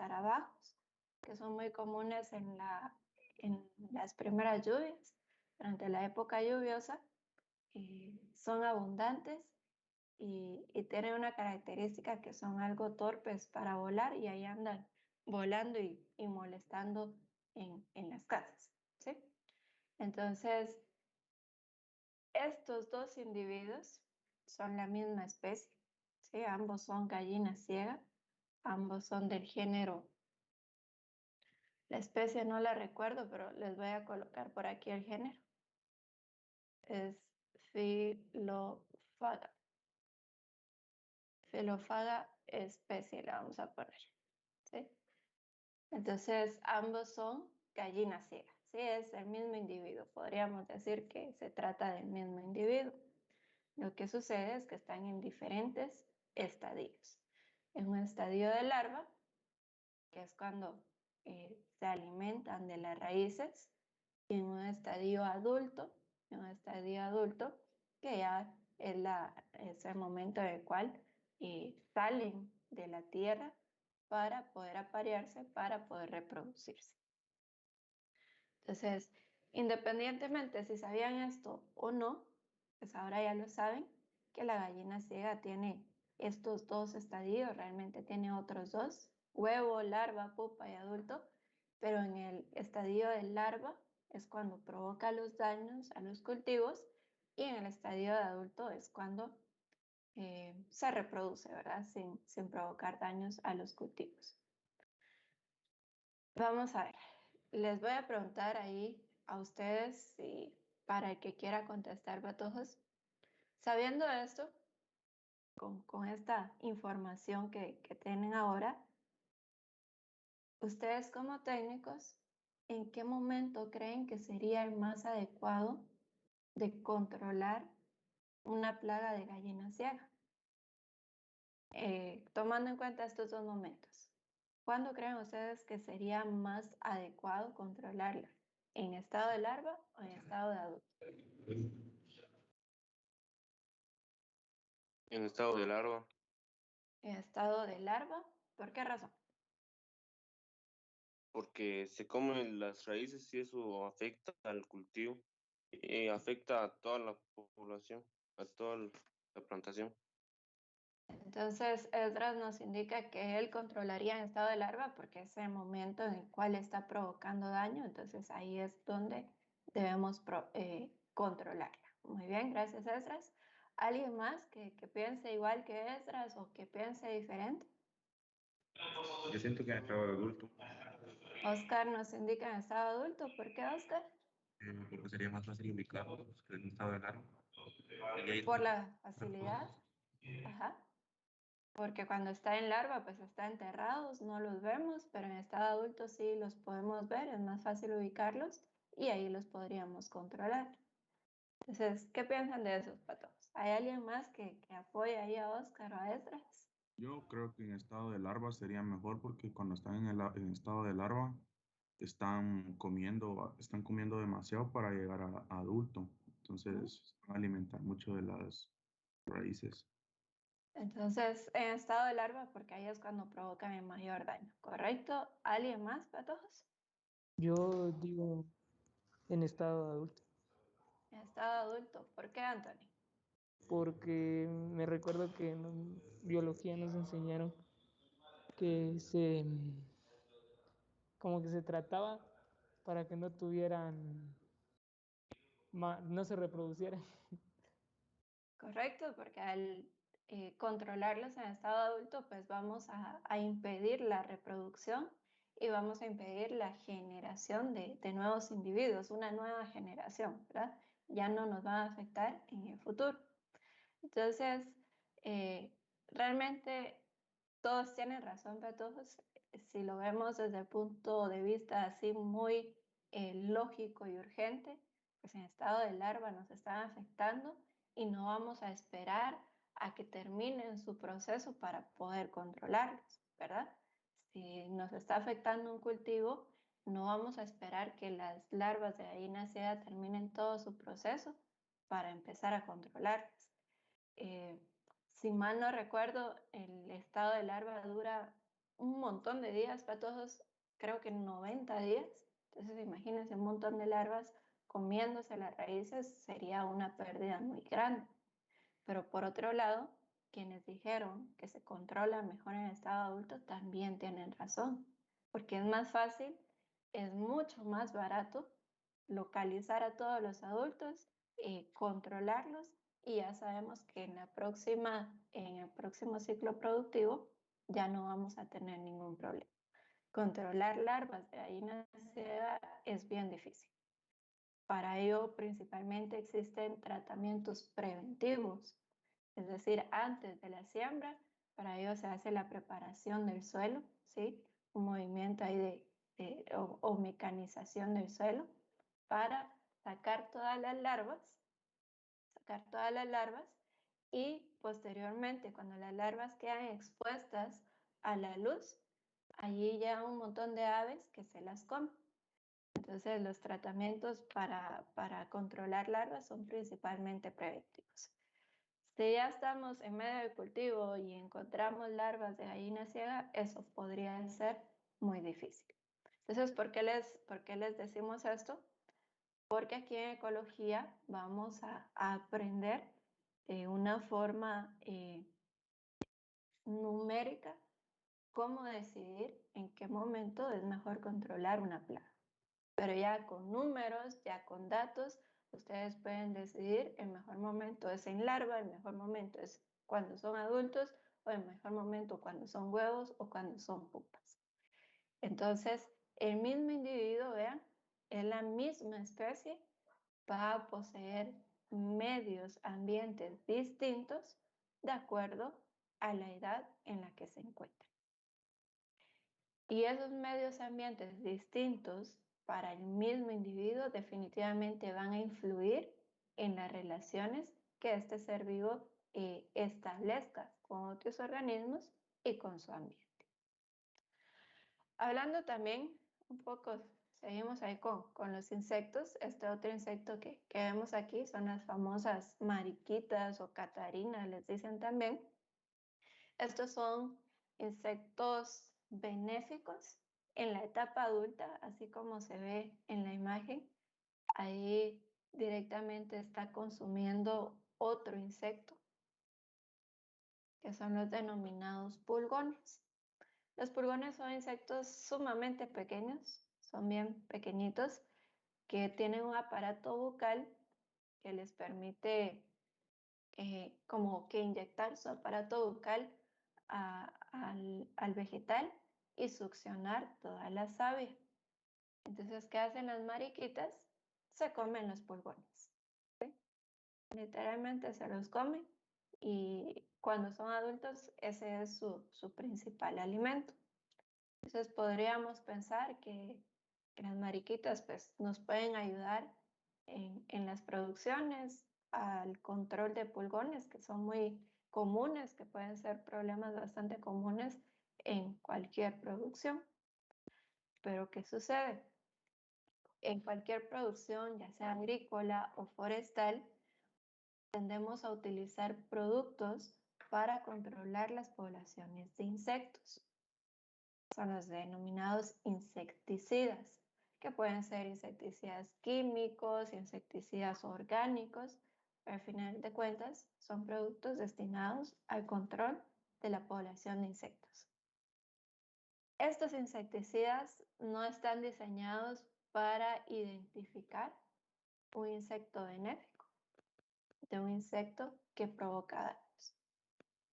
escarabajos, que son muy comunes en las primeras lluvias, durante la época lluviosa. Son abundantes y tienen una característica que son algo torpes para volar y ahí andan volando y molestando en las casas, ¿sí? Entonces, estos dos individuos son la misma especie, ¿sí? Ambos son gallina ciega, ambos son del género, la especie no la recuerdo, pero les voy a colocar por aquí el género. Es Filofaga. Filofaga especie le vamos a poner, ¿sí? Entonces, ambos son gallinas ciegas, ¿sí? Es el mismo individuo. Podríamos decir que se trata del mismo individuo. Lo que sucede es que están en diferentes estadios. En un estadio de larva, que es cuando se alimentan de las raíces, y en un estadio adulto, que ya es el momento en el cual salen de la tierra para poder aparearse, para poder reproducirse. Entonces, independientemente si sabían esto o no, pues ahora ya lo saben, que la gallina ciega tiene estos dos estadios, realmente tiene otros dos, huevo, larva, pupa y adulto, pero en el estadio de larva es cuando provoca los daños a los cultivos y en el estadio de adulto es cuando se reproduce, ¿verdad? Sin provocar daños a los cultivos. Vamos a ver, les voy a preguntar ahí a ustedes si para el que quiera contestar, patojos, sabiendo esto, con esta información que tienen ahora, ustedes como técnicos, ¿en qué momento creen que sería el más adecuado de controlar una plaga de gallina ciega? Tomando en cuenta estos dos momentos, ¿cuándo creen ustedes que sería más adecuado controlarla? ¿En estado de larva o en estado de adulto? En estado de larva. En estado de larva, ¿por qué razón? Porque se comen las raíces y eso afecta al cultivo, afecta a toda la población, a toda la plantación. Entonces, Esdras nos indica que él controlaría en estado de larva porque es el momento en el cual está provocando daño, entonces ahí es donde debemos controlarla. Muy bien, gracias Esdras. ¿Alguien más que piense igual que Esdras o que piense diferente? Yo siento que en estado de adulto, Oscar nos indica en estado adulto. ¿Por qué, Oscar? porque sería más fácil ubicarlo que en estado de larva. Y ahí Por la facilidad. Ajá. Porque cuando está en larva, pues está enterrados, no los vemos, pero en estado adulto sí los podemos ver, es más fácil ubicarlos y ahí los podríamos controlar. Entonces, ¿qué piensan de esos patos? ¿Hay alguien más que apoye ahí a Oscar o a Esdras? Yo creo que en estado de larva sería mejor porque cuando están en estado de larva están comiendo demasiado para llegar a adulto. Entonces van a alimentar mucho de las raíces. Entonces, en estado de larva, porque ahí es cuando provocan el mayor daño, ¿correcto? ¿Alguien más, patos? Yo digo en estado de adulto, En estado adulto, ¿por qué, Anthony? porque me recuerdo que en biología nos enseñaron que como que se trataba para que no tuvieran, no se reproducieran. Correcto, porque al controlarlos en estado adulto, pues vamos a impedir la reproducción y vamos a impedir la generación de nuevos individuos, una nueva generación, ¿verdad? Ya no nos va a afectar en el futuro. Entonces, realmente todos tienen razón, pero todos, si lo vemos desde el punto de vista así muy lógico y urgente, pues en estado de larva nos están afectando y no vamos a esperar a que terminen su proceso para poder controlarlos, ¿verdad? Si nos está afectando un cultivo, no vamos a esperar que las larvas de gallina ciega terminen todo su proceso para empezar a controlarlas. Si mal no recuerdo, el estado de larva dura un montón de días, todos, creo que 90 días. Entonces, imagínense un montón de larvas comiéndose las raíces, sería una pérdida muy grande. Pero por otro lado, quienes dijeron que se controla mejor en estado adulto también tienen razón, porque es más fácil, es mucho más barato localizar a todos los adultos, controlarlos, y ya sabemos que en el próximo ciclo productivo ya no vamos a tener ningún problema. Controlar larvas de gallina ciega es bien difícil. Para ello, principalmente existen tratamientos preventivos, es decir, antes de la siembra. Para ello se hace la preparación del suelo, ¿sí? Un movimiento ahí o mecanización del suelo para sacar todas las larvas, y posteriormente, cuando las larvas quedan expuestas a la luz, allí ya un montón de aves que se las comen. Entonces, los tratamientos para controlar larvas son principalmente preventivos. Si ya estamos en medio de cultivo y encontramos larvas de gallina ciega, eso podría ser muy difícil. Entonces, ¿por qué les decimos esto? Porque aquí en ecología vamos a aprender de una forma numérica cómo decidir en qué momento es mejor controlar una plaga. Pero ya con números, ya con datos, ustedes pueden decidir el mejor momento es en larva, el mejor momento es cuando son adultos, o el mejor momento cuando son huevos o cuando son pupas. Entonces, el mismo individuo, vean, es la misma especie, va a poseer medios ambientes distintos de acuerdo a la edad en la que se encuentra. Y esos medios ambientes distintos para el mismo individuo definitivamente van a influir en las relaciones que este ser vivo establezca con otros organismos y con su ambiente. Hablando también un poco, seguimos ahí con los insectos. Este otro insecto que vemos aquí son las famosas mariquitas o catarinas, les dicen también. Estos son insectos benéficos en la etapa adulta, así como se ve en la imagen. Ahí directamente está consumiendo otro insecto, que son los denominados pulgones. Los pulgones son insectos sumamente pequeños, son bien pequeñitos, que tienen un aparato bucal que les permite como que inyectar su aparato bucal al vegetal y succionar toda la savia. Entonces, ¿qué hacen las mariquitas? Se comen los pulgones, ¿sí? Literalmente se los comen, y cuando son adultos ese es su principal alimento. Entonces podríamos pensar que las mariquitas pues, nos pueden ayudar en las producciones al control de pulgones, que son muy comunes, que pueden ser problemas bastante comunes en cualquier producción. Pero ¿qué sucede? En cualquier producción, ya sea agrícola o forestal, tendemos a utilizar productos para controlar las poblaciones de insectos. Son los denominados insecticidas, que pueden ser insecticidas químicos, insecticidas orgánicos, pero al final de cuentas son productos destinados al control de la población de insectos. Estos insecticidas no están diseñados para identificar un insecto benéfico de un insecto que provoca daños.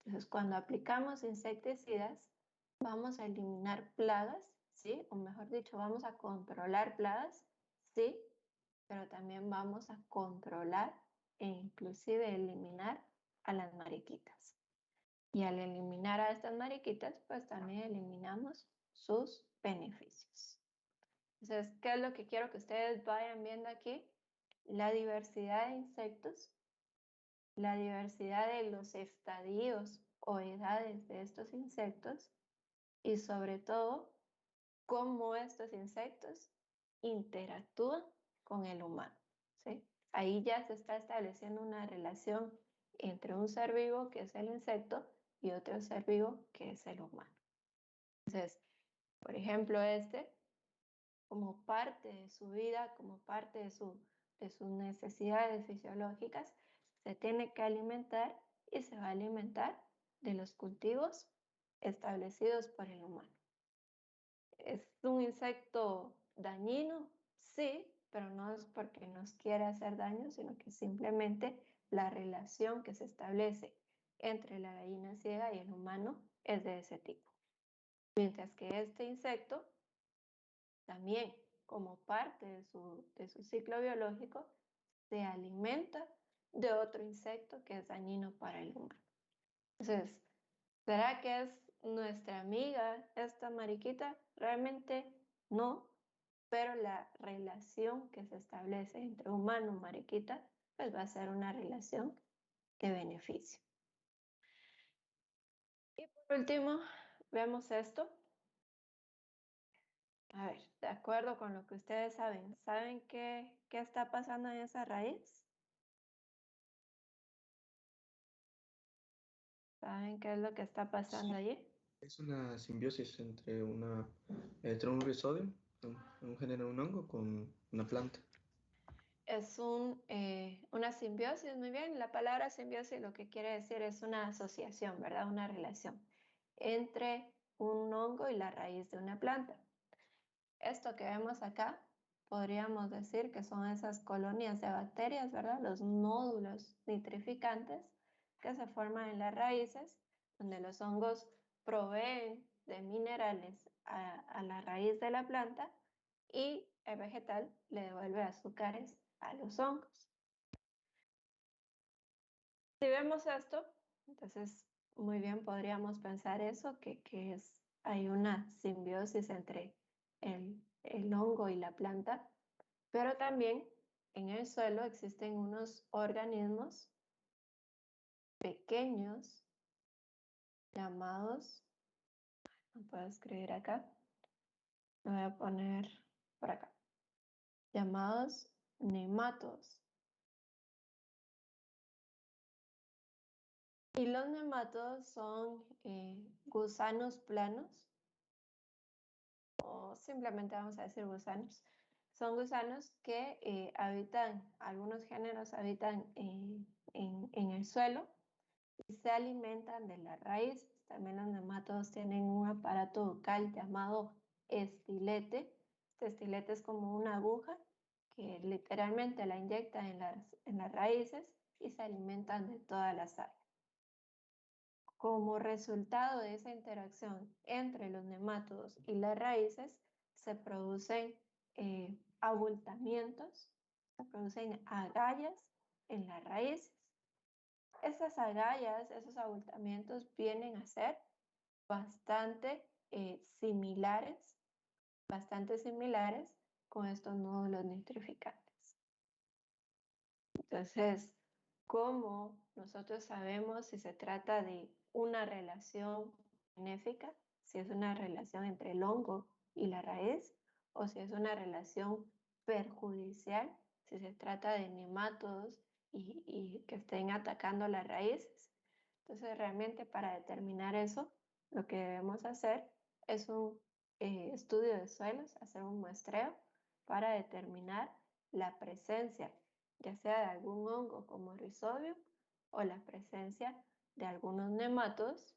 Entonces, cuando aplicamos insecticidas, vamos a eliminar plagas, ¿sí? O mejor dicho, vamos a controlar plagas, sí, pero también vamos a controlar e inclusive eliminar a las mariquitas. Y al eliminar a estas mariquitas, pues también eliminamos sus beneficios. Entonces, ¿qué es lo que quiero que ustedes vayan viendo aquí? La diversidad de insectos, la diversidad de los estadios o edades de estos insectos, y sobre todo, cómo estos insectos interactúan con el humano, ¿sí? Ahí ya se está estableciendo una relación entre un ser vivo, que es el insecto, y otro ser vivo, que es el humano. Entonces, por ejemplo, como parte de su vida, como parte de sus necesidades fisiológicas, se tiene que alimentar y se va a alimentar de los cultivos establecidos por el humano. ¿Es un insecto dañino? Sí, pero no es porque nos quiera hacer daño, sino que simplemente la relación que se establece entre la gallina ciega y el humano es de ese tipo. Mientras que este insecto también, como parte de su ciclo biológico, se alimenta de otro insecto que es dañino para el humano. Entonces, ¿será que es nuestra amiga esta mariquita? Realmente no, pero la relación que se establece entre humano y mariquita, pues va a ser una relación de beneficio. Y por último, vemos esto. A ver, de acuerdo con lo que ustedes saben, ¿saben qué está pasando en esa raíz? ¿Saben qué es lo que está pasando allí? Es una simbiosis entre un rizodio, un género, un hongo, con una planta. Es una simbiosis, muy bien. La palabra simbiosis lo que quiere decir es una asociación, ¿verdad? Una relación entre un hongo y la raíz de una planta. Esto que vemos acá, podríamos decir que son esas colonias de bacterias, ¿verdad? Los nódulos nitrificantes que se forman en las raíces, donde los hongos proveen de minerales a la raíz de la planta y el vegetal le devuelve azúcares a los hongos. Si vemos esto, entonces muy bien podríamos pensar eso, que hay una simbiosis entre el hongo y la planta, pero también en el suelo existen unos organismos pequeños llamados, no puedo escribir acá, lo voy a poner por acá, llamados nematodos. Y los nematodos son gusanos planos, o simplemente vamos a decir gusanos. Son gusanos que habitan, algunos géneros habitan en el suelo y se alimentan de las raíces. También los nematodos tienen un aparato bucal llamado estilete. Este estilete es como una aguja que literalmente la inyectan en las raíces y se alimentan de todas las áreas. Como resultado de esa interacción entre los nematodos y las raíces, se producen abultamientos, se producen agallas en las raíces. Esas agallas, esos abultamientos vienen a ser bastante similares con estos nódulos nitrificantes. Entonces, ¿cómo nosotros sabemos si se trata de una relación benéfica, si es una relación entre el hongo y la raíz, o si es una relación perjudicial, si se trata de nemátodos y que estén atacando las raíces? Entonces, realmente para determinar eso, lo que debemos hacer es un estudio de suelos, hacer un muestreo para determinar la presencia ya sea de algún hongo como Rhizobium o la presencia de algunos nematodos,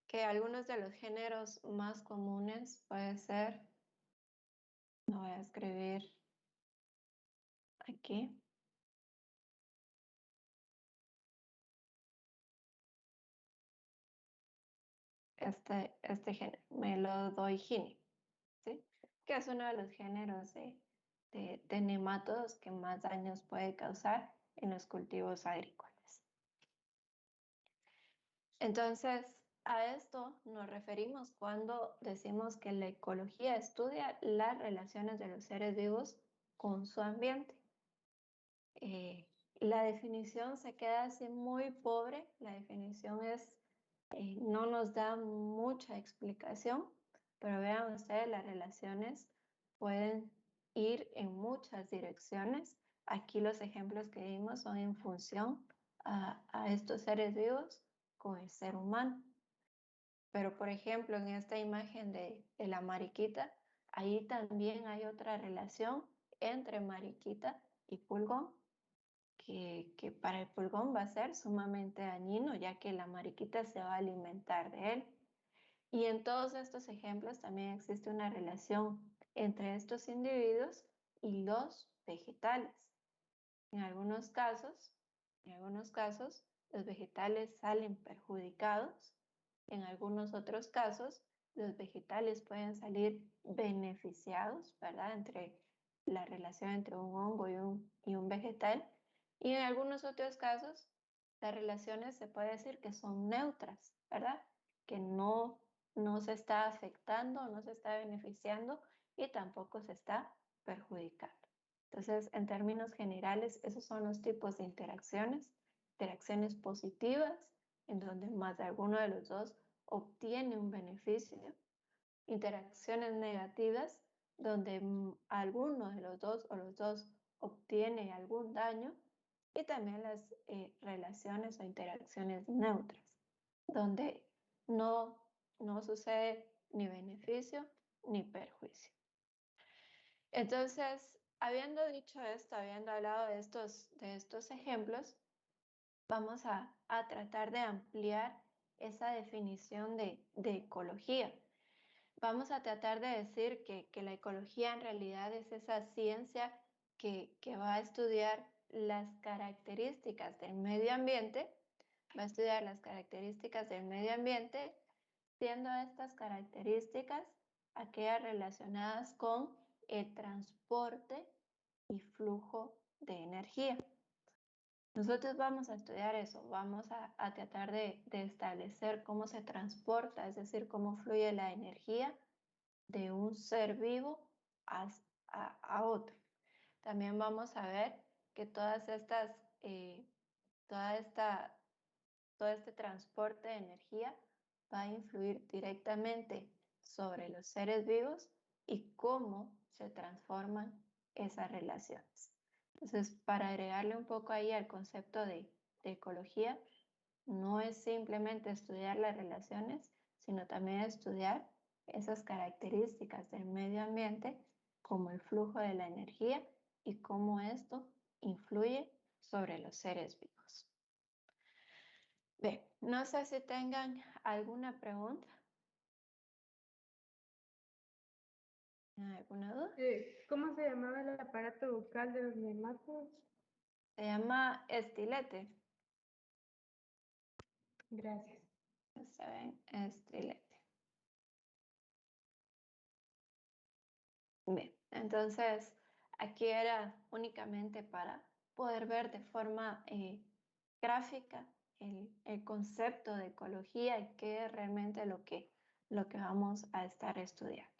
que algunos de los géneros más comunes puede ser, lo voy a escribir aquí, este género, Melodoigini, ¿sí? Que es uno de los géneros de nematodos que más daños puede causar en los cultivos agrícolas. Entonces, a esto nos referimos cuando decimos que la ecología estudia las relaciones de los seres vivos con su ambiente. La definición se queda así muy pobre, la definición no nos da mucha explicación, pero vean ustedes, las relaciones pueden ir en muchas direcciones. Aquí los ejemplos que dimos son en función a estos seres vivos con el ser humano. Pero, por ejemplo, en esta imagen de la mariquita, ahí también hay otra relación entre mariquita y pulgón, que para el pulgón va a ser sumamente dañino, ya que la mariquita se va a alimentar de él. Y en todos estos ejemplos también existe una relación entre estos individuos y los vegetales. En algunos casos, los vegetales salen perjudicados. En algunos otros casos, los vegetales pueden salir beneficiados, ¿verdad? Entre la relación entre un hongo y un vegetal. Y en algunos otros casos, las relaciones se puede decir que son neutras, ¿verdad? Que no se está afectando, no se está beneficiando y tampoco se está perjudicando. Entonces, en términos generales, esos son los tipos de interacciones. Interacciones positivas, en donde más de alguno de los dos obtiene un beneficio. Interacciones negativas, donde alguno de los dos o los dos obtiene algún daño. Y también las relaciones o interacciones neutras, donde no sucede ni beneficio ni perjuicio. Entonces, habiendo dicho esto, habiendo hablado de estos ejemplos, vamos a tratar de ampliar esa definición de ecología. Vamos a tratar de decir que la ecología en realidad es esa ciencia que va a estudiar las características del medio ambiente, siendo estas características aquellas relacionadas con el transporte y flujo de energía. Nosotros vamos a estudiar eso, vamos a tratar de establecer cómo se transporta, es decir, cómo fluye la energía de un ser vivo a otro. También vamos a ver que todo este transporte de energía va a influir directamente sobre los seres vivos y cómo se transforman esas relaciones. Entonces, para agregarle un poco ahí al concepto de ecología, no es simplemente estudiar las relaciones, sino también estudiar esas características del medio ambiente, como el flujo de la energía y cómo esto influye sobre los seres vivos. Bien, no sé si tengan alguna pregunta. ¿Alguna duda? ¿Cómo se llamaba el aparato bucal de los nemátodos? Se llama estilete. Gracias. Se ven, estilete. Bien, entonces aquí era únicamente para poder ver de forma gráfica el concepto de ecología y qué es realmente lo que vamos a estar estudiando.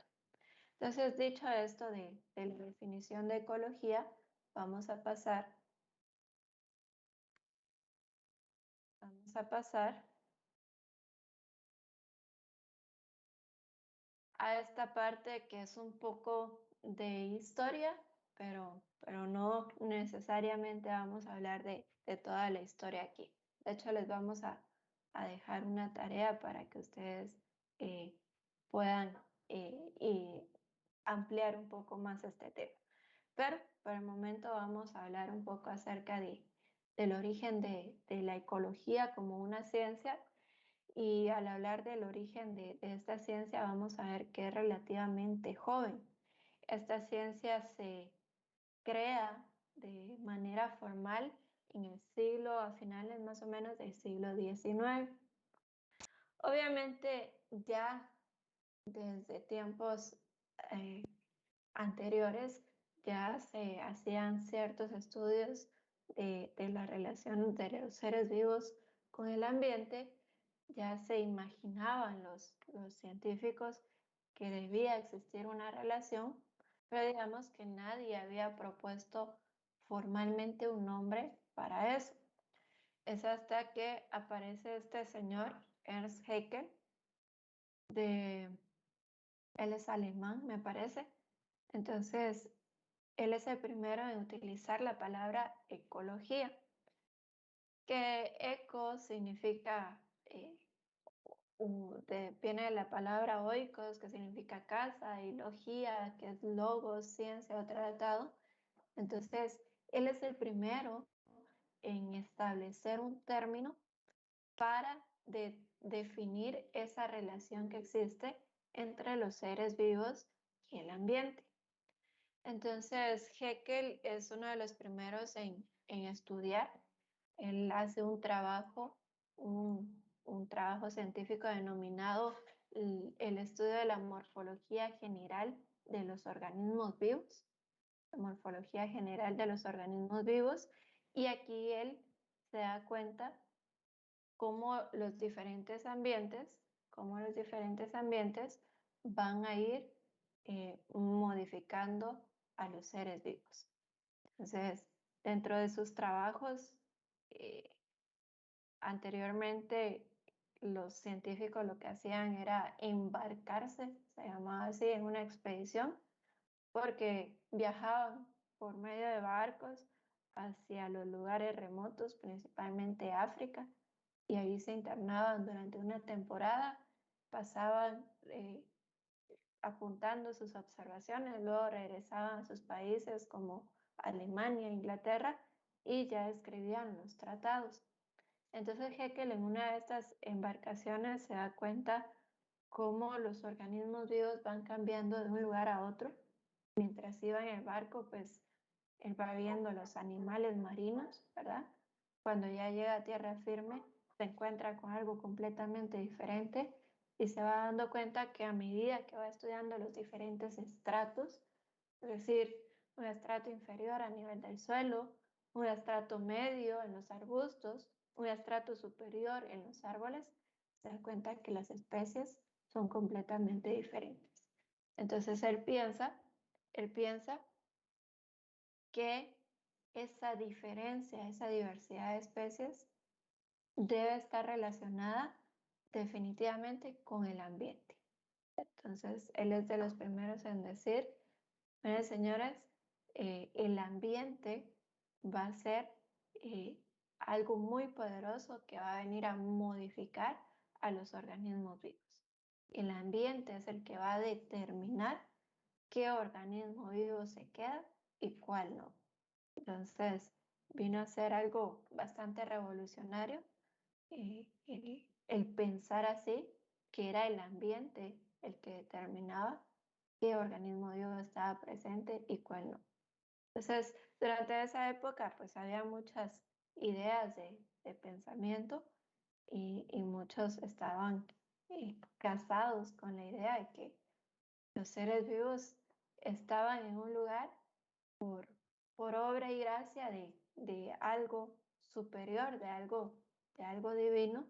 Entonces, dicho esto de la definición de ecología, vamos a pasar a esta parte que es un poco de historia, pero no necesariamente vamos a hablar de toda la historia aquí. De hecho, les vamos a dejar una tarea para que ustedes puedan ampliar un poco más este tema. Pero por el momento vamos a hablar un poco acerca del origen de la ecología como una ciencia. Y al hablar del origen de esta ciencia vamos a ver que es relativamente joven. Esta ciencia se crea de manera formal en el siglo, a finales más o menos del siglo XIX. Obviamente ya desde tiempos anteriores ya se hacían ciertos estudios de la relación de los seres vivos con el ambiente. Ya se imaginaban los científicos que debía existir una relación, pero digamos que nadie había propuesto formalmente un nombre para eso. Es hasta que aparece este señor, Ernst Haeckel, él es alemán, me parece. Entonces, él es el primero en utilizar la palabra ecología, que eco significa viene de la palabra oikos, que significa casa, y logía, que es logos, ciencia o tratado. Entonces, él es el primero en establecer un término para definir esa relación que existe entre los seres vivos y el ambiente. Entonces, Haeckel es uno de los primeros en estudiar. Él hace un trabajo científico denominado el estudio de la morfología general de los organismos vivos, la morfología general de los organismos vivos, y aquí él se da cuenta cómo los diferentes ambientes van a ir modificando a los seres vivos. Entonces, dentro de sus trabajos, anteriormente los científicos lo que hacían era embarcarse, se llamaba así, en una expedición, porque viajaban por medio de barcos hacia los lugares remotos, principalmente África, y ahí se internaban durante una temporada, pasaban apuntando sus observaciones, luego regresaban a sus países como Alemania, Inglaterra, y ya escribían los tratados. Entonces Haeckel en una de estas embarcaciones se da cuenta cómo los organismos vivos van cambiando de un lugar a otro. Mientras iba en el barco, pues él va viendo los animales marinos, ¿verdad? Cuando ya llega a tierra firme, se encuentra con algo completamente diferente y se va dando cuenta que a medida que va estudiando los diferentes estratos, es decir, un estrato inferior a nivel del suelo, un estrato medio en los arbustos, un estrato superior en los árboles, se da cuenta que las especies son completamente diferentes. Entonces él piensa que esa diferencia, esa diversidad de especies debe estar relacionada definitivamente con el ambiente. Entonces, él es de los primeros en decir, miren señores, el ambiente va a ser algo muy poderoso que va a venir a modificar a los organismos vivos. El ambiente es el que va a determinar qué organismo vivo se queda y cuál no. Entonces, vino a ser algo bastante revolucionario el pensar así, que era el ambiente el que determinaba qué organismo vivo estaba presente y cuál no. Entonces, durante esa época, pues había muchas ideas de pensamiento y muchos estaban casados con la idea de que los seres vivos estaban en un lugar por obra y gracia de algo superior, de algo divino,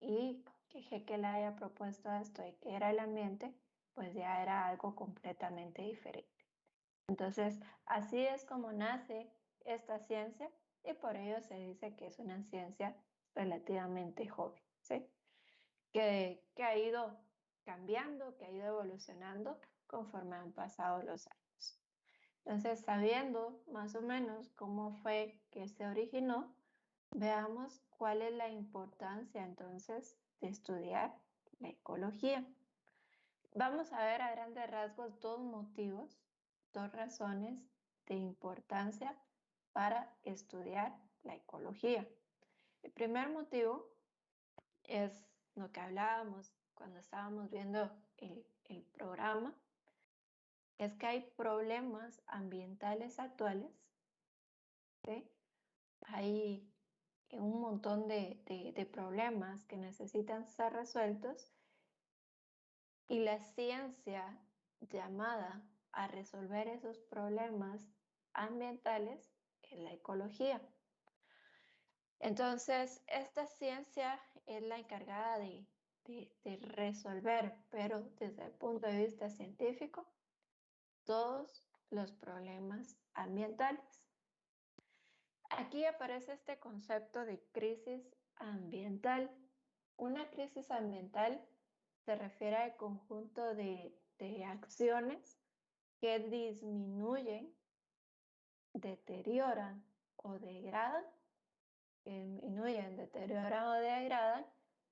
y que Haeckel haya propuesto esto de que era el ambiente, pues ya era algo completamente diferente. Entonces, así es como nace esta ciencia y por ello se dice que es una ciencia relativamente joven, ¿sí? Que ha ido cambiando, que ha ido evolucionando conforme han pasado los años. Entonces, sabiendo más o menos cómo fue que se originó, veamos cuál es la importancia entonces de estudiar la ecología. Vamos a ver a grandes rasgos dos motivos, dos razones de importancia para estudiar la ecología. El primer motivo es lo que hablábamos cuando estábamos viendo el programa, es que hay problemas ambientales actuales, ¿sí? Hay un montón de problemas que necesitan ser resueltos y la ciencia llamada a resolver esos problemas ambientales es la ecología. Entonces, esta ciencia es la encargada de resolver, pero desde el punto de vista científico, todos los problemas ambientales. Aquí aparece este concepto de crisis ambiental. Una crisis ambiental se refiere al conjunto de acciones que disminuyen, deterioran o degradan,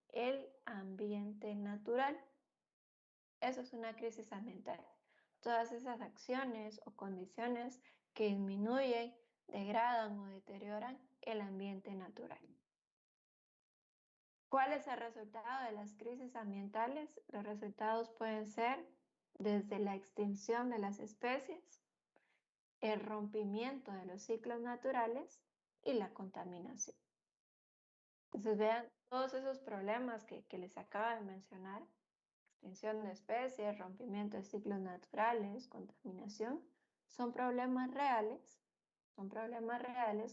el ambiente natural. Eso es una crisis ambiental. Todas esas acciones o condiciones que disminuyen, degradan o deterioran el ambiente natural. ¿Cuál es el resultado de las crisis ambientales? Los resultados pueden ser desde la extinción de las especies, el rompimiento de los ciclos naturales y la contaminación. Entonces vean todos esos problemas que les acabo de mencionar: extinción de especies, rompimiento de ciclos naturales, contaminación, son problemas reales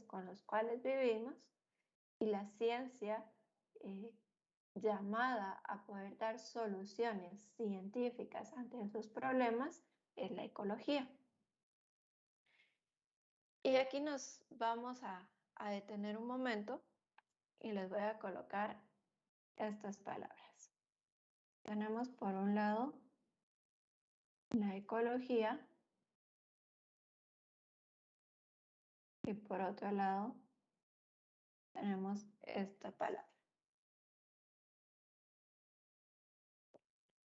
con los cuales vivimos, y la ciencia llamada a poder dar soluciones científicas ante esos problemas es la ecología. Y aquí nos vamos a detener un momento y les voy a colocar estas palabras. Tenemos por un lado la ecología y por otro lado tenemos esta palabra.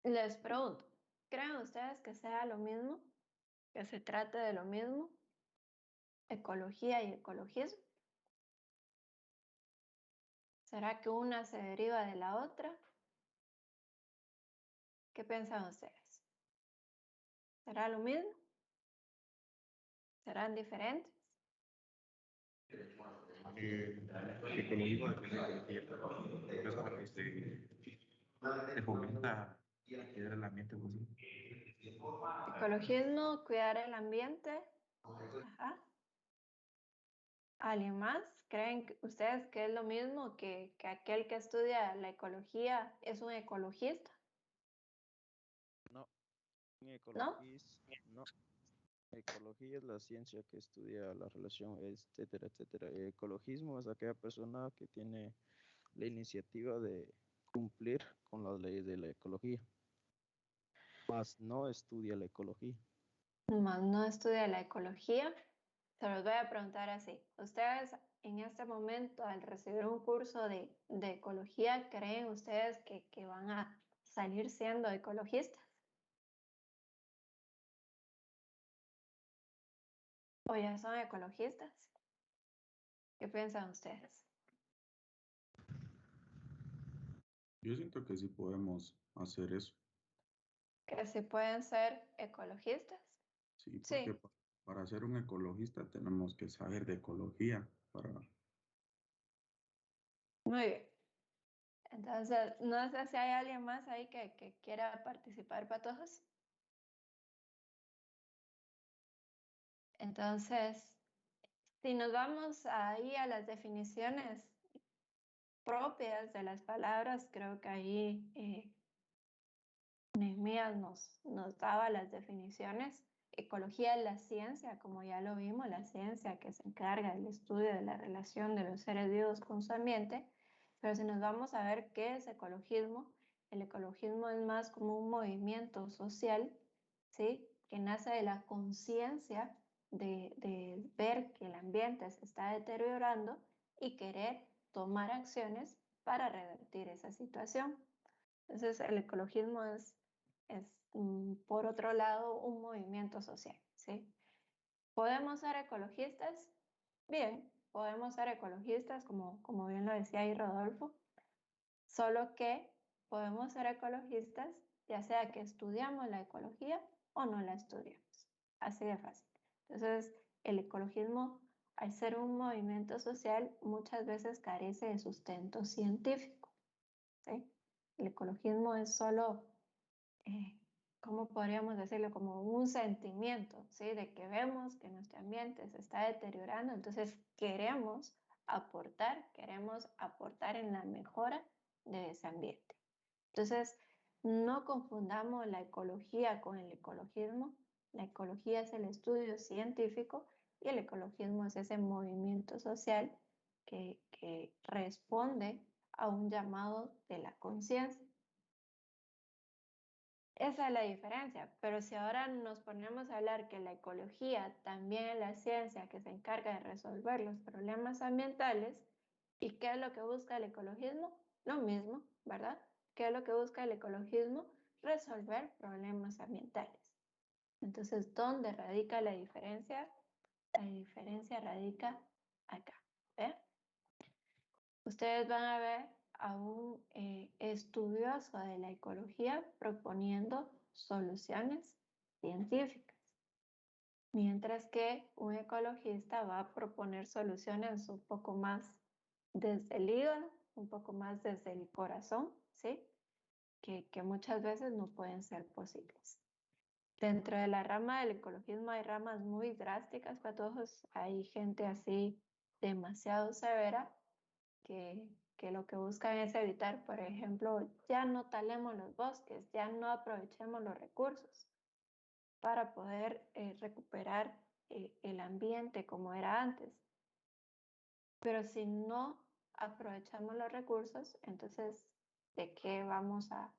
Les pregunto, ¿creen ustedes que sea lo mismo? ¿Que se trate de lo mismo? ¿Ecología y ecologismo? ¿Será que una se deriva de la otra? ¿Qué piensan ustedes? ¿Será lo mismo? ¿Serán diferentes? Ecologismo depende de ecología, se fomenta cuidar el ambiente, pues, sí. Ecologismo, cuidar el ambiente. Ajá. ¿Alguien más? ¿Creen ustedes que es lo mismo que aquel que estudia la ecología es un ecologista? No, ¿No? no. Ecología es la ciencia que estudia la relación, etcétera, etcétera. Ecologismo es aquella persona que tiene la iniciativa de cumplir con las leyes de la ecología, más no estudia la ecología. Más no estudia la ecología. Se los voy a preguntar así. ¿Ustedes en este momento, al recibir un curso de ecología, creen ustedes que van a salir siendo ecologistas? ¿O ya son ecologistas? ¿Qué piensan ustedes? Yo siento que sí podemos hacer eso. ¿Que sí pueden ser ecologistas? Sí, porque Sí, para ser un ecologista tenemos que saber de ecología. muy bien. Entonces, no sé si hay alguien más ahí que quiera participar, patojos. Entonces, si nos vamos ahí a las definiciones propias de las palabras, creo que ahí Nehemías nos daba las definiciones. Ecología es la ciencia, como ya lo vimos, la ciencia que se encarga del estudio de la relación de los seres vivos con su ambiente. Pero si nos vamos a ver qué es ecologismo, el ecologismo es más como un movimiento social, ¿sí?, que nace de la conciencia de ver que el ambiente se está deteriorando y querer tomar acciones para revertir esa situación. Entonces, el ecologismo es por otro lado, un movimiento social, ¿sí? ¿Podemos ser ecologistas? Bien, podemos ser ecologistas, como bien lo decía ahí Rodolfo, solo que podemos ser ecologistas ya sea que estudiamos la ecología o no la estudiamos. Así de fácil. Entonces, el ecologismo, al ser un movimiento social, muchas veces carece de sustento científico, ¿sí? El ecologismo es solo ¿cómo podríamos decirlo? Como un sentimiento, ¿sí? De que vemos que nuestro ambiente se está deteriorando, entonces queremos aportar en la mejora de ese ambiente. Entonces, no confundamos la ecología con el ecologismo. La ecología es el estudio científico y el ecologismo es ese movimiento social que responde a un llamado de la conciencia. Esa es la diferencia, pero si ahora nos ponemos a hablar que la ecología también es la ciencia que se encarga de resolver los problemas ambientales, ¿y qué es lo que busca el ecologismo? Lo mismo, ¿verdad? ¿Qué es lo que busca el ecologismo? Resolver problemas ambientales. Entonces, ¿dónde radica la diferencia? La diferencia radica acá. ¿Ve? Ustedes van a ver a un estudioso de la ecología proponiendo soluciones científicas, mientras que un ecologista va a proponer soluciones un poco más desde el hígado, un poco más desde el corazón, ¿sí? Que muchas veces no pueden ser posibles. Dentro de la rama del ecologismo hay ramas muy drásticas para todos. Hay gente así demasiado severa que lo que buscan es evitar, por ejemplo, ya no talemos los bosques, ya no aprovechemos los recursos para poder recuperar el ambiente como era antes. Pero si no aprovechamos los recursos, entonces, ¿de qué vamos a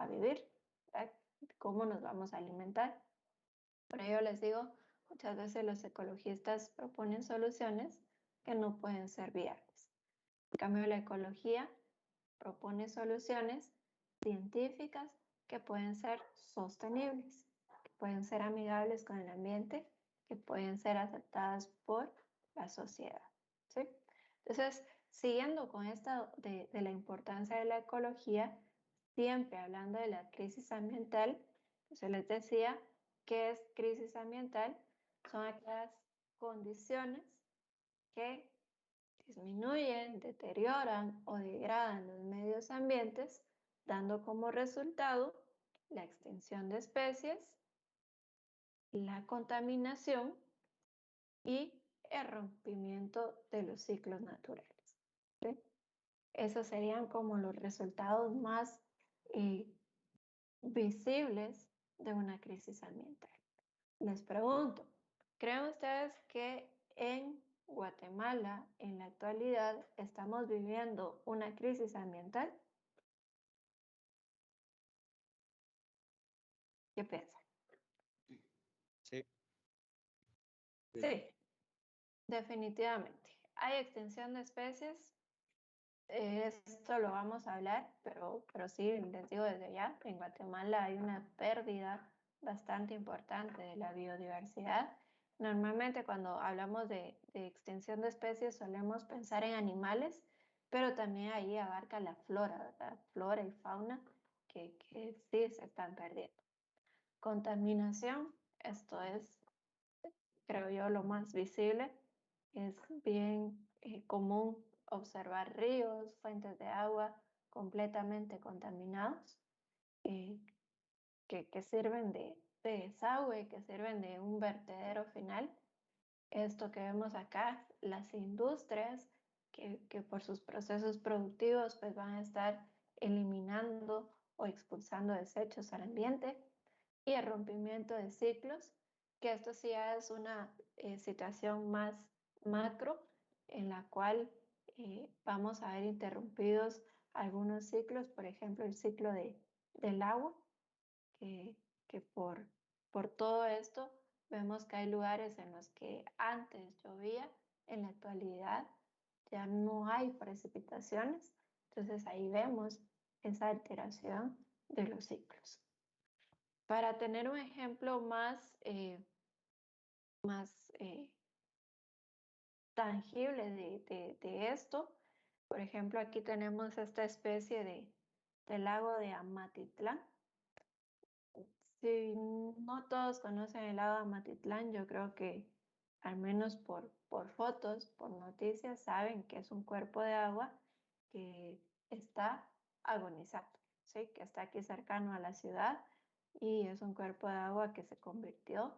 vivir? ¿Verdad? ¿Cómo nos vamos a alimentar? Por ello les digo, muchas veces los ecologistas proponen soluciones que no pueden ser viables. En cambio, la ecología propone soluciones científicas que pueden ser sostenibles, que pueden ser amigables con el ambiente, que pueden ser aceptadas por la sociedad, ¿sí? Entonces, siguiendo con esto de la importancia de la ecología, siempre hablando de la crisis ambiental, yo les decía, ¿qué es crisis ambiental? Son aquellas condiciones que disminuyen, deterioran o degradan los medios ambientes, dando como resultado la extinción de especies, la contaminación y el rompimiento de los ciclos naturales. ¿Sí? Esos serían como los resultados más visibles de una crisis ambiental. Les pregunto, ¿creen ustedes que en Guatemala en la actualidad estamos viviendo una crisis ambiental? ¿Qué piensan? Sí. Sí, definitivamente. Hay extinción de especies. Esto lo vamos a hablar, pero sí, les digo desde ya, en Guatemala hay una pérdida bastante importante de la biodiversidad. Normalmente cuando hablamos de extinción de especies solemos pensar en animales, pero también ahí abarca la flora, ¿verdad? Flora y fauna que sí se están perdiendo. Contaminación, esto es, creo yo, lo más visible. Es bien común observar ríos, fuentes de agua completamente contaminados, que sirven de desagüe, que sirven de un vertedero final. Esto que vemos acá, las industrias que por sus procesos productivos pues van a estar eliminando o expulsando desechos al ambiente, y el rompimiento de ciclos, que esto sí ya es una situación más macro en la cual vamos a ver interrumpidos algunos ciclos, por ejemplo el ciclo del agua, que por todo esto vemos que hay lugares en los que antes llovía, en la actualidad ya no hay precipitaciones, entonces ahí vemos esa alteración de los ciclos. Para tener un ejemplo más tangible de esto, por ejemplo, aquí tenemos esta especie de lago de Amatitlán. Si no todos conocen el lago de Amatitlán, yo creo que al menos por fotos, por noticias, saben que es un cuerpo de agua que está agonizando, ¿sí? Que está aquí cercano a la ciudad y es un cuerpo de agua que se convirtió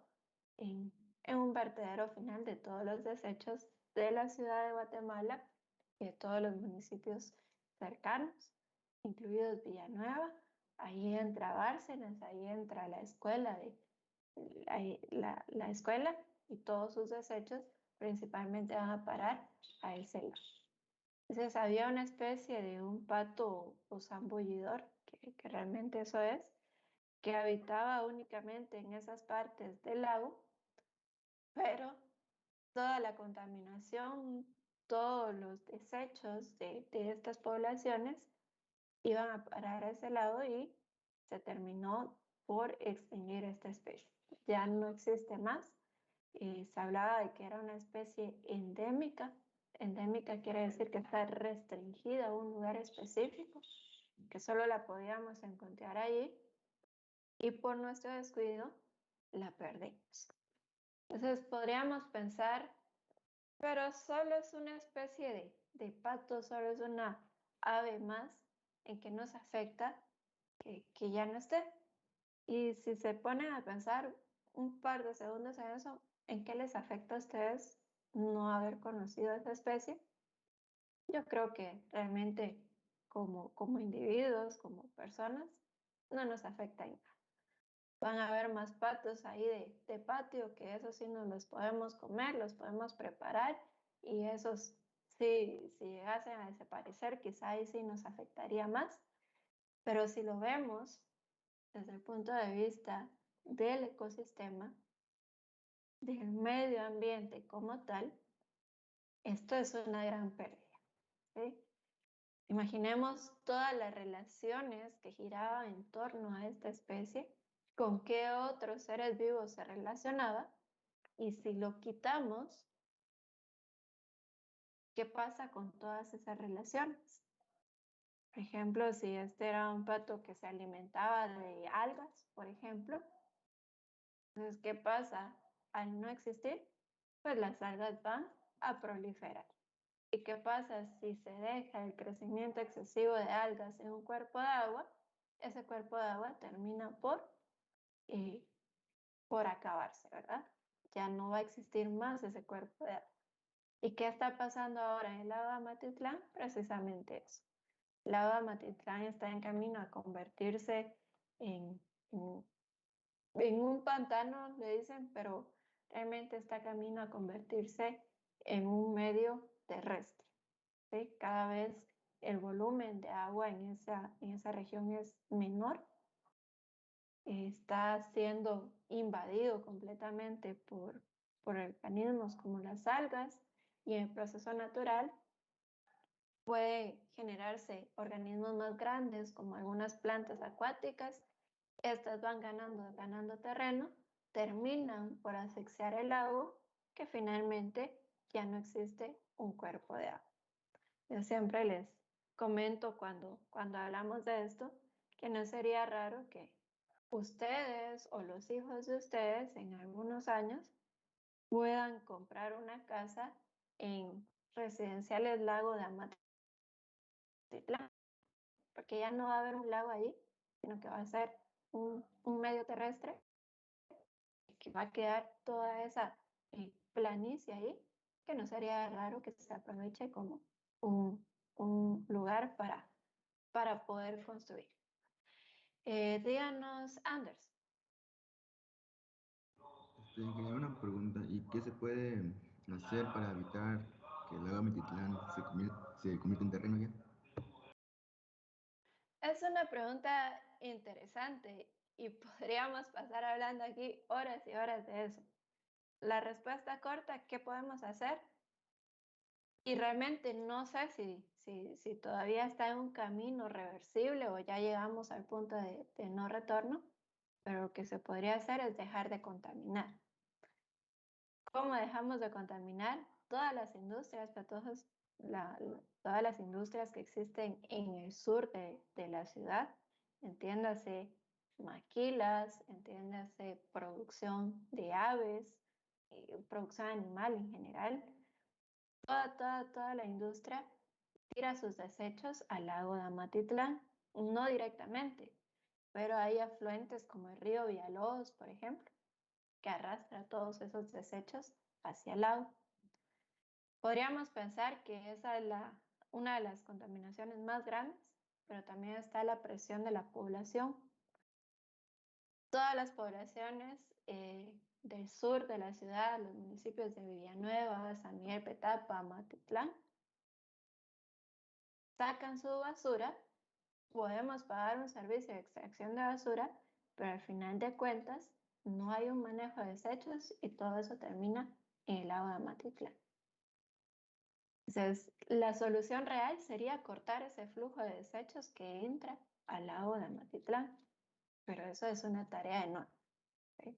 en un vertedero final de todos los desechos de la ciudad de Guatemala y de todos los municipios cercanos, incluidos Villanueva. Ahí entra Bárcenas, ahí entra la escuela, la escuela y todos sus desechos principalmente van a parar a ese lago. Entonces había una especie de un pato o zambullidor, que realmente eso es, que habitaba únicamente en esas partes del lago, pero toda la contaminación, todos los desechos de estas poblaciones iban a parar a ese lago y se terminó por extinguir esta especie. Ya no existe más. Se hablaba de que era una especie endémica. Endémica quiere decir que está restringida a un lugar específico, que solo la podíamos encontrar allí, y por nuestro descuido la perdimos. Entonces podríamos pensar, pero solo es una especie de pato, solo es una ave más en que nos afecta que ya no esté. Y si se ponen a pensar un par de segundos en eso, ¿en qué les afecta a ustedes no haber conocido esa especie? Yo creo que realmente como individuos, como personas, no nos afecta en nada. Van a haber más patos ahí de patio, que esos sí nos los podemos comer, los podemos preparar, y esos sí, si llegasen a desaparecer, quizá ahí sí nos afectaría más. Pero si lo vemos desde el punto de vista del ecosistema, del medio ambiente como tal, esto es una gran pérdida, ¿sí? Imaginemos todas las relaciones que giraban en torno a esta especie, con qué otros seres vivos se relacionaba, y si lo quitamos, ¿qué pasa con todas esas relaciones? Por ejemplo, si este era un pato que se alimentaba de algas, por ejemplo, entonces, ¿qué pasa? Al no existir, pues las algas van a proliferar. ¿Y qué pasa si se deja el crecimiento excesivo de algas en un cuerpo de agua? Ese cuerpo de agua termina por acabarse, ¿verdad? Ya no va a existir más ese cuerpo de agua. ¿Y qué está pasando ahora en el lago de Amatitlán? Precisamente eso. El lago de Amatitlán está en camino a convertirse en, en en un pantano, le dicen, pero realmente está camino a convertirse en un medio terrestre, ¿sí? Cada vez el volumen de agua en esa región es menor, está siendo invadido completamente por organismos como las algas, y en el proceso natural puede generarse organismos más grandes como algunas plantas acuáticas. Estas van ganando terreno, terminan por asfixiar el lago, que finalmente ya no existe un cuerpo de agua. Yo siempre les comento cuando hablamos de esto, que no sería raro que ustedes o los hijos de ustedes en algunos años puedan comprar una casa en Residenciales Lago de Amatitlán, porque ya no va a haber un lago allí, sino que va a ser un medio terrestre, que va a quedar toda esa planicie ahí, que no sería raro que se aproveche como un lugar para poder construir. Díganos, Anders. Quería una pregunta, ¿y qué se puede hacer para evitar que el lago Amatitlán se convierta en terreno ya? Es una pregunta interesante y podríamos pasar hablando aquí horas y horas de eso. La respuesta corta, ¿qué podemos hacer? Y realmente no sé si todavía está en un camino reversible o ya llegamos al punto de no retorno, pero lo que se podría hacer es dejar de contaminar. ¿Cómo dejamos de contaminar? Todas las industrias, pero todas las industrias que existen en el sur de la ciudad, entiéndase maquilas, entiéndase producción de aves, producción animal en general. Toda la industria tira sus desechos al lago de Amatitlán, no directamente, pero hay afluentes como el río Villalobos, por ejemplo, que arrastra todos esos desechos hacia el lago. Podríamos pensar que esa es una de las contaminaciones más grandes, pero también está la presión de la población. Todas las poblaciones del sur de la ciudad, los municipios de Villanueva, San Miguel Petapa, Amatitlán, sacan su basura. Podemos pagar un servicio de extracción de basura, pero al final de cuentas no hay un manejo de desechos y todo eso termina en el lago de Amatitlán. Entonces, la solución real sería cortar ese flujo de desechos que entra al lago de Amatitlán, pero eso es una tarea enorme, ¿sí?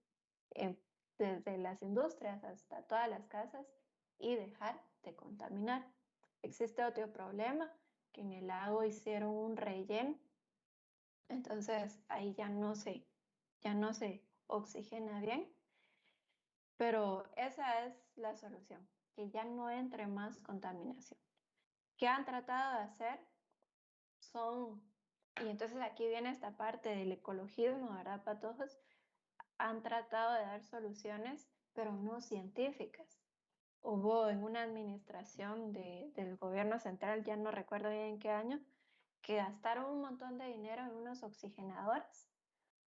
Desde las industrias hasta todas las casas y dejar de contaminar. Existe otro problema, que en el lago hicieron un relleno, entonces ahí ya no se oxigena bien, pero esa es la solución, que ya no entre más contaminación. ¿Qué han tratado de hacer? Y entonces aquí viene esta parte del ecologismo, ¿verdad, patojos? Han tratado de dar soluciones, pero no científicas. Hubo en una administración del gobierno central, ya no recuerdo bien en qué año, que gastaron un montón de dinero en unos oxigenadores,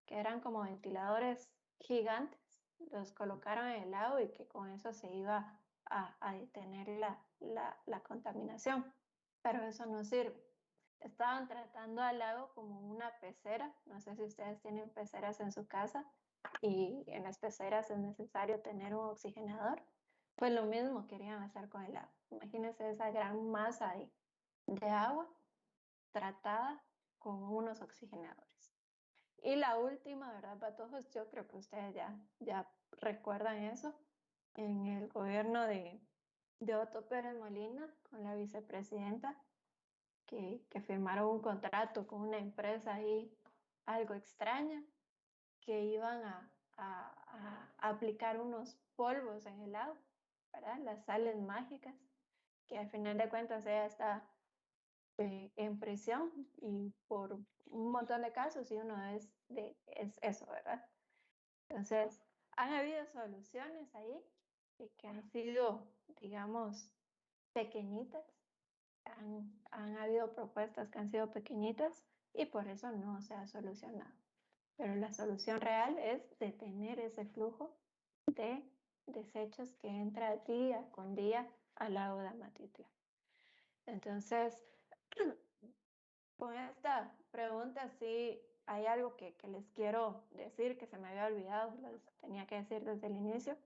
que eran como ventiladores gigantes, los colocaron en el lago y que con eso se iba a detener la contaminación. Pero eso no sirve. Estaban tratando al lago como una pecera. No sé si ustedes tienen peceras en su casa y en las peceras es necesario tener un oxigenador. Pues lo mismo querían hacer con el lago. Imagínense esa gran masa de agua tratada con unos oxigenadores. Y la última, ¿verdad, patojos? Yo creo que ustedes ya recuerdan eso. En el gobierno de Otto Pérez Molina, con la vicepresidenta, que firmaron un contrato con una empresa ahí algo extraña, que iban a aplicar unos polvos en el agua, ¿verdad? Las sales mágicas, que al final de cuentas ella está en prisión y por un montón de casos, y uno es eso, ¿verdad? Entonces, han habido soluciones ahí que han sido, digamos, pequeñitas. Han habido propuestas que han sido pequeñitas y por eso no se ha solucionado. Pero la solución real es detener ese flujo de desechos que entra día con día al lago de Amatitlán. Entonces, con esta pregunta sí hay algo que les quiero decir que se me había olvidado, les tenía que decir desde el inicio.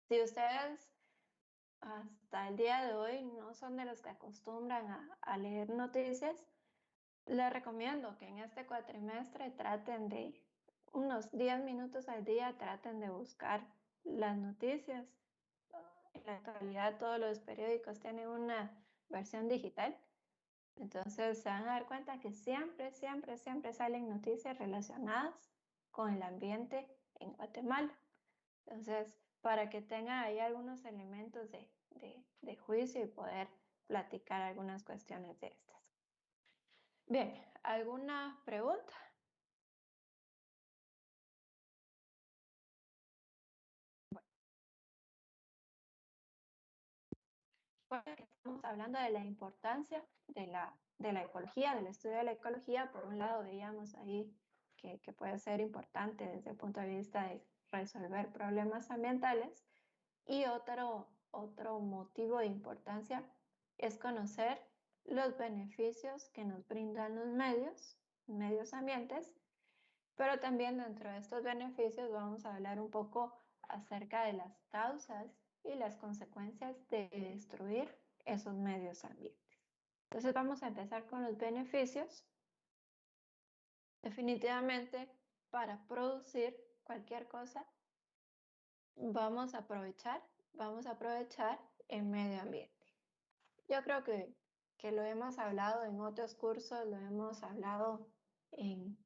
Si ustedes hasta el día de hoy no son de los que acostumbran a leer noticias, les recomiendo que en este cuatrimestre traten de unos 10 minutos al día, traten de buscar las noticias. En la actualidad todos los periódicos tienen una versión digital, entonces se van a dar cuenta que siempre salen noticias relacionadas con el ambiente en Guatemala. Entonces, para que tengan ahí algunos elementos de juicio y poder platicar algunas cuestiones de estas. Bien, ¿alguna pregunta? Bueno, estamos hablando de la importancia de la ecología, del estudio de la ecología. Por un lado, veíamos ahí que puede ser importante desde el punto de vista de resolver problemas ambientales. Y otro motivo de importancia es conocer los beneficios que nos brindan los medios ambientes, pero también dentro de estos beneficios vamos a hablar un poco acerca de las causas y las consecuencias de destruir esos medios ambientes. Entonces vamos a empezar con los beneficios. Definitivamente, para producir cualquier cosa, vamos a aprovechar el medio ambiente. Yo creo que lo hemos hablado en otros cursos, lo hemos hablado en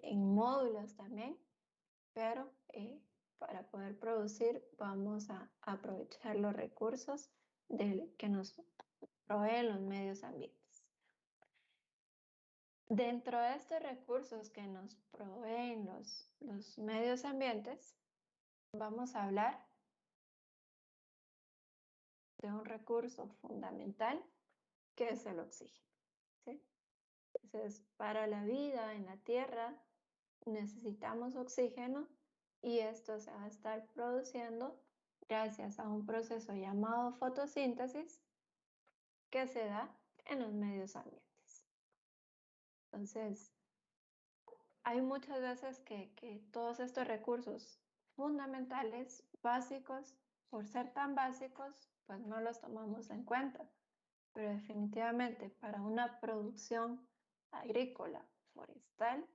módulos también, pero para poder producir vamos a aprovechar los recursos que nos proveen los medios ambientes. Dentro de estos recursos que nos proveen los medios ambientes, vamos a hablar de un recurso fundamental que es el oxígeno, ¿sí? Entonces, para la vida en la Tierra necesitamos oxígeno y esto se va a estar produciendo gracias a un proceso llamado fotosíntesis que se da en los medios ambientes. Entonces, hay muchas veces que todos estos recursos fundamentales, básicos, por ser tan básicos, pues no los tomamos en cuenta. Pero definitivamente para una producción agrícola, forestal,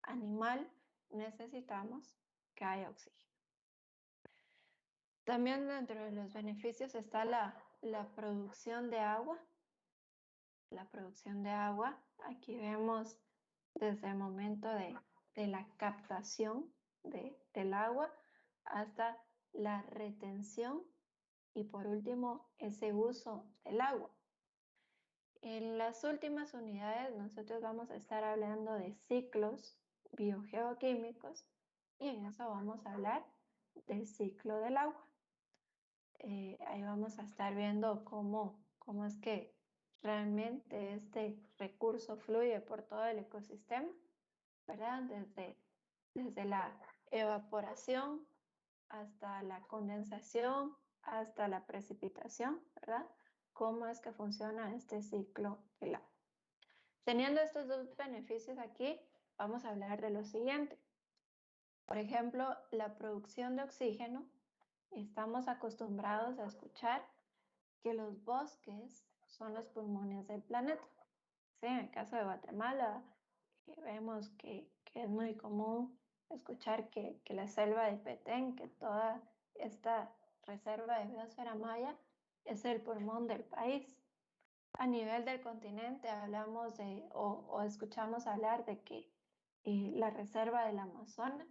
animal, necesitamos que haya oxígeno. También dentro de los beneficios está la producción de agua. La producción de agua, aquí vemos desde el momento de la captación del agua hasta la retención y por último ese uso del agua. En las últimas unidades nosotros vamos a estar hablando de ciclos biogeoquímicos y en eso vamos a hablar del ciclo del agua. Ahí vamos a estar viendo cómo es que realmente este recurso fluye por todo el ecosistema, ¿verdad? Desde la evaporación hasta la condensación, hasta la precipitación, ¿verdad? Cómo es que funciona este ciclo del agua. Teniendo estos dos beneficios aquí, vamos a hablar de lo siguiente. Por ejemplo, la producción de oxígeno. Estamos acostumbrados a escuchar que los bosques son los pulmones del planeta. Sí, en el caso de Guatemala, vemos que es muy común escuchar que la selva de Petén, que toda esta reserva de biosfera maya es el pulmón del país. A nivel del continente hablamos o escuchamos hablar de que la reserva del Amazonas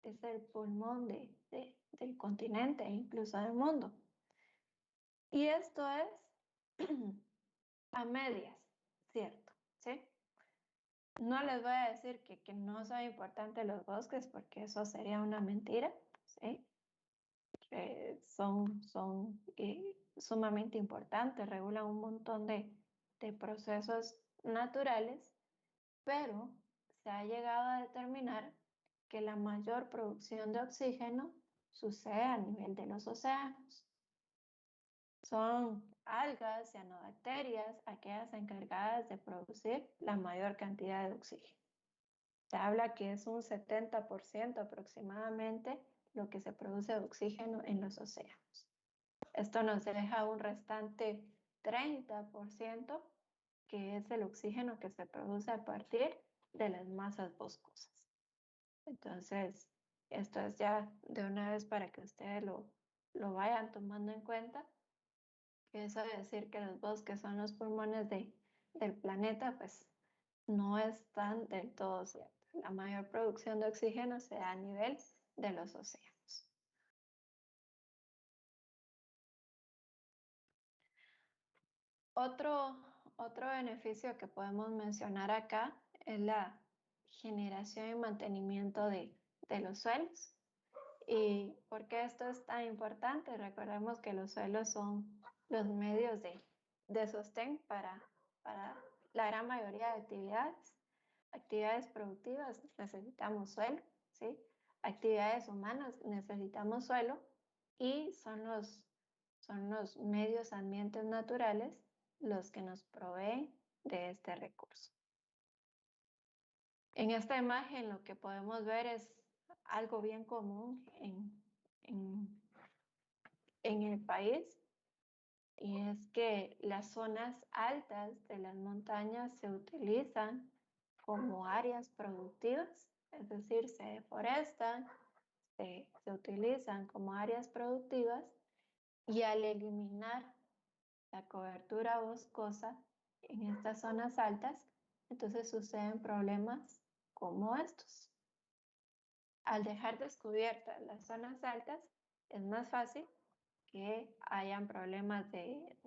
es el pulmón del continente e incluso del mundo. Y esto es a medias, ¿cierto? ¿Sí? No les voy a decir que no son importantes los bosques porque eso sería una mentira, ¿sí? Son sumamente importantes, regulan un montón de procesos naturales, pero se ha llegado a determinar que la mayor producción de oxígeno sucede a nivel de los océanos. Son algas, cianobacterias, aquellas encargadas de producir la mayor cantidad de oxígeno. Se habla que es un 70% aproximadamente lo que se produce de oxígeno en los océanos. Esto nos deja un restante 30% que es el oxígeno que se produce a partir de las masas boscosas. Entonces, esto es ya de una vez para que ustedes lo vayan tomando en cuenta, que eso de decir que los bosques son los pulmones del planeta, pues no es tan del todo cierto. La mayor producción de oxígeno se da a nivel de los océanos. Otro beneficio que podemos mencionar acá es la generación y mantenimiento de los suelos. ¿Y por qué esto es tan importante? Recordemos que los suelos son los medios de sostén para la gran mayoría de actividades productivas necesitamos suelo, ¿sí? Actividades humanas necesitamos suelo y son los medios ambientes naturales los que nos proveen de este recurso. En esta imagen lo que podemos ver es algo bien común en el país, y es que las zonas altas de las montañas se utilizan como áreas productivas, es decir, se deforestan, se utilizan como áreas productivas, y al eliminar la cobertura boscosa en estas zonas altas, entonces suceden problemas como estos. Al dejar descubiertas las zonas altas, es más fácil que hayan problemas de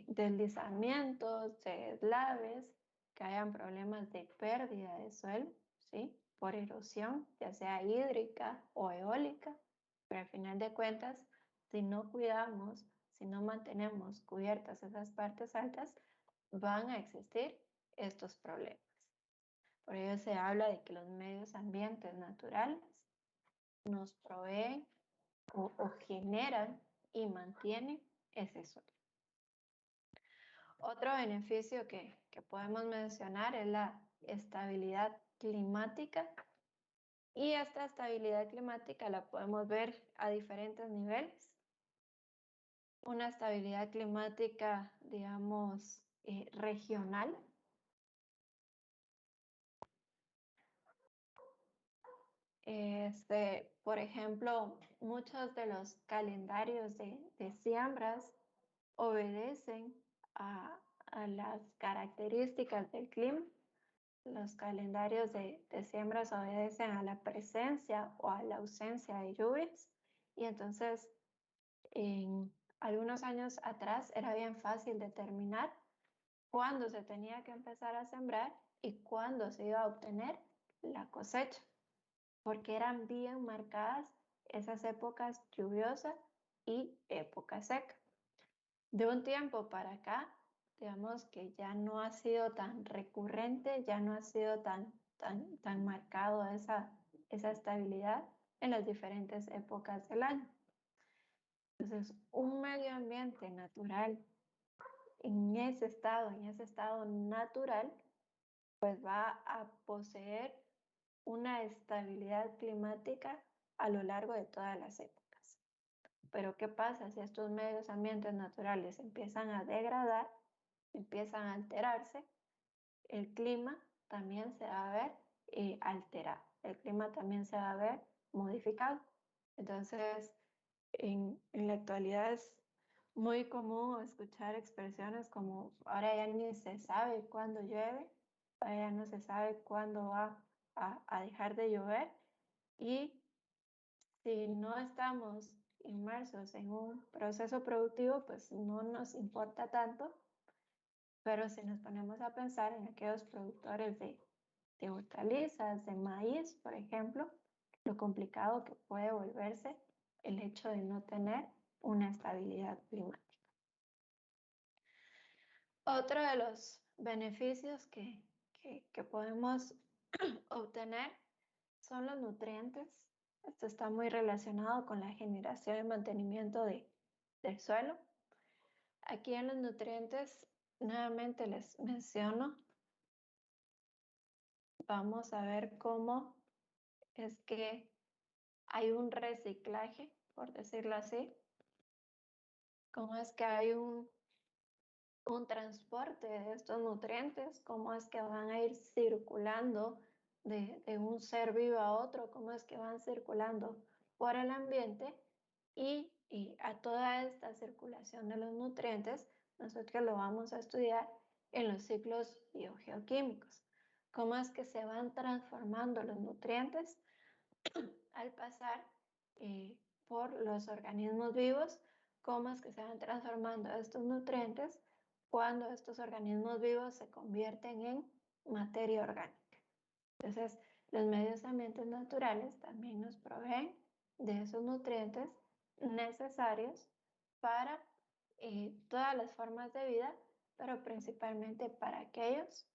deslizamientos, de deslaves, que hayan problemas de pérdida de suelo, ¿sí? Por erosión, ya sea hídrica o eólica, pero al final de cuentas, si no cuidamos, si no mantenemos cubiertas esas partes altas, van a existir estos problemas. Por ello se habla de que los medios ambientes naturales nos proveen o generan y mantienen ese suelo. Otro beneficio que podemos mencionar es la estabilidad climática Y esta estabilidad climática la podemos ver a diferentes niveles. Una estabilidad climática, digamos, regional. Por ejemplo, muchos de los calendarios de siembras obedecen a las características del clima. Los calendarios de siembras obedecen a la presencia o a la ausencia de lluvias. Y entonces, en algunos años atrás era bien fácil determinar cuándo se tenía que empezar a sembrar y cuándo se iba a obtener la cosecha, porque eran bien marcadas esas épocas lluviosas y época seca. De un tiempo para acá, digamos que ya no ha sido tan recurrente, ya no ha sido tan marcado esa estabilidad en las diferentes épocas del año. Entonces, un medio ambiente natural en ese estado natural, pues va a poseer una estabilidad climática a lo largo de todas las épocas. Pero ¿qué pasa si estos medios ambientes naturales empiezan a degradar, empiezan a alterarse? El clima también se va a ver alterado, el clima también se va a ver modificado. Entonces, en la actualidad es muy común escuchar expresiones como ahora ya ni se sabe cuándo llueve, ahora ya no se sabe cuándo va a dejar de llover, y si no estamos inmersos en un proceso productivo, pues no nos importa tanto, pero si nos ponemos a pensar en aquellos productores de hortalizas, de maíz, por ejemplo, lo complicado que puede volverse el hecho de no tener una estabilidad climática. Otro de los beneficios que podemos obtener son los nutrientes. Esto está muy relacionado con la generación y mantenimiento del suelo. Aquí en los nutrientes, nuevamente les menciono, vamos a ver cómo es que hay un reciclaje, por decirlo así, cómo es que hay un transporte de estos nutrientes, cómo es que van a ir circulando de un ser vivo a otro, cómo es que van circulando por el ambiente, y a toda esta circulación de los nutrientes nosotros lo vamos a estudiar en los ciclos biogeoquímicos. Cómo es que se van transformando los nutrientes al pasar por los organismos vivos, cómo es que se van transformando estos nutrientes cuando estos organismos vivos se convierten en materia orgánica. Entonces, los medios ambientes naturales también nos proveen de esos nutrientes necesarios para todas las formas de vida, pero principalmente para aquellos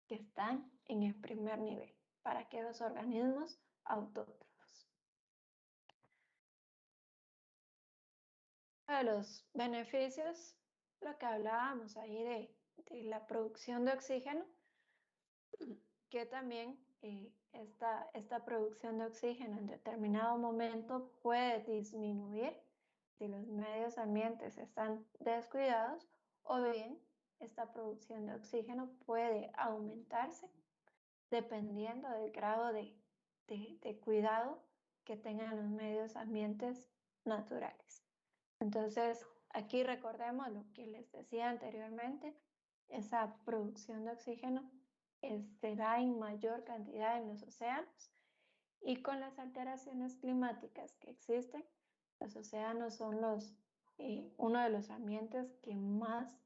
que están en el primer nivel, para aquellos organismos autótrofos. De los beneficios, lo que hablábamos ahí de la producción de oxígeno, que también esta producción de oxígeno en determinado momento puede disminuir si los medios ambientes están descuidados, o bien esta producción de oxígeno puede aumentarse dependiendo del grado de cuidado que tengan los medios ambientes naturales. Entonces, aquí recordemos lo que les decía anteriormente, esa producción de oxígeno se da en mayor cantidad en los océanos, y con las alteraciones climáticas que existen, los océanos son uno de los ambientes que más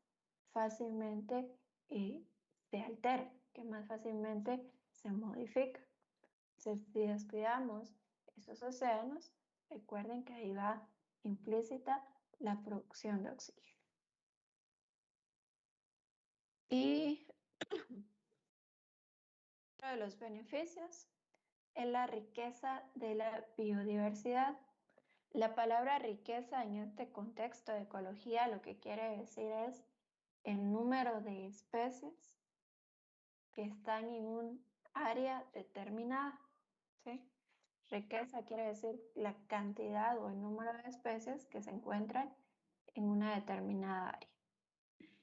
fácilmente se altera, que más fácilmente se modifica. Entonces, si descuidamos esos océanos, recuerden que ahí va implícita la producción de oxígeno. Y uno de los beneficios es la riqueza de la biodiversidad. La palabra riqueza en este contexto de ecología lo que quiere decir es el número de especies que están en un área determinada, ¿sí? riqueza quiere decir la cantidad o el número de especies que se encuentran en una determinada área.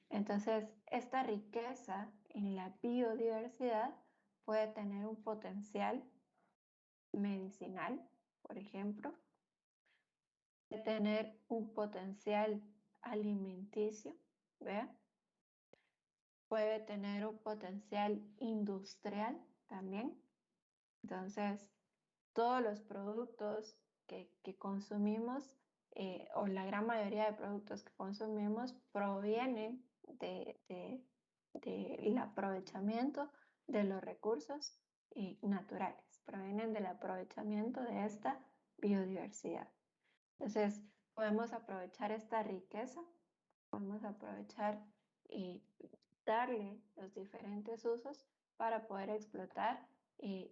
Entonces, esta riqueza en la biodiversidad puede tener un potencial medicinal, por ejemplo, puede tener un potencial alimenticio, ¿vea? Puede tener un potencial industrial también. Entonces, todos los productos que consumimos, o la gran mayoría de productos que consumimos, provienen del aprovechamiento de los recursos naturales, provienen del aprovechamiento de esta biodiversidad. Entonces, podemos aprovechar esta riqueza, podemos aprovechar y darle los diferentes usos para poder explotar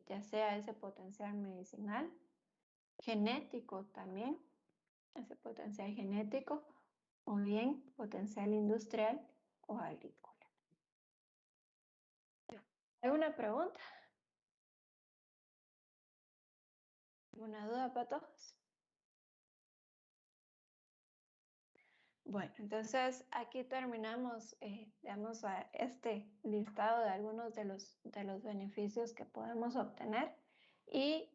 ya sea ese potencial medicinal, genético también, ese potencial genético, o bien potencial industrial o agrícola. ¿Alguna pregunta? ¿Alguna duda para todos? Bueno, entonces aquí terminamos, digamos, este listado de algunos de los beneficios que podemos obtener, y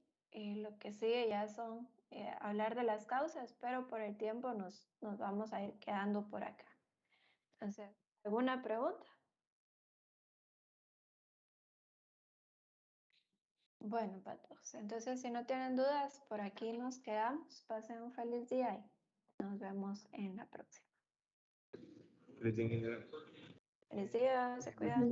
lo que sigue ya son hablar de las causas, pero por el tiempo nos vamos a ir quedando por acá. Entonces, ¿alguna pregunta? Bueno, patos, entonces si no tienen dudas, por aquí nos quedamos. Pasen un feliz día y nos vemos en la próxima. Feliz día, se cuidan.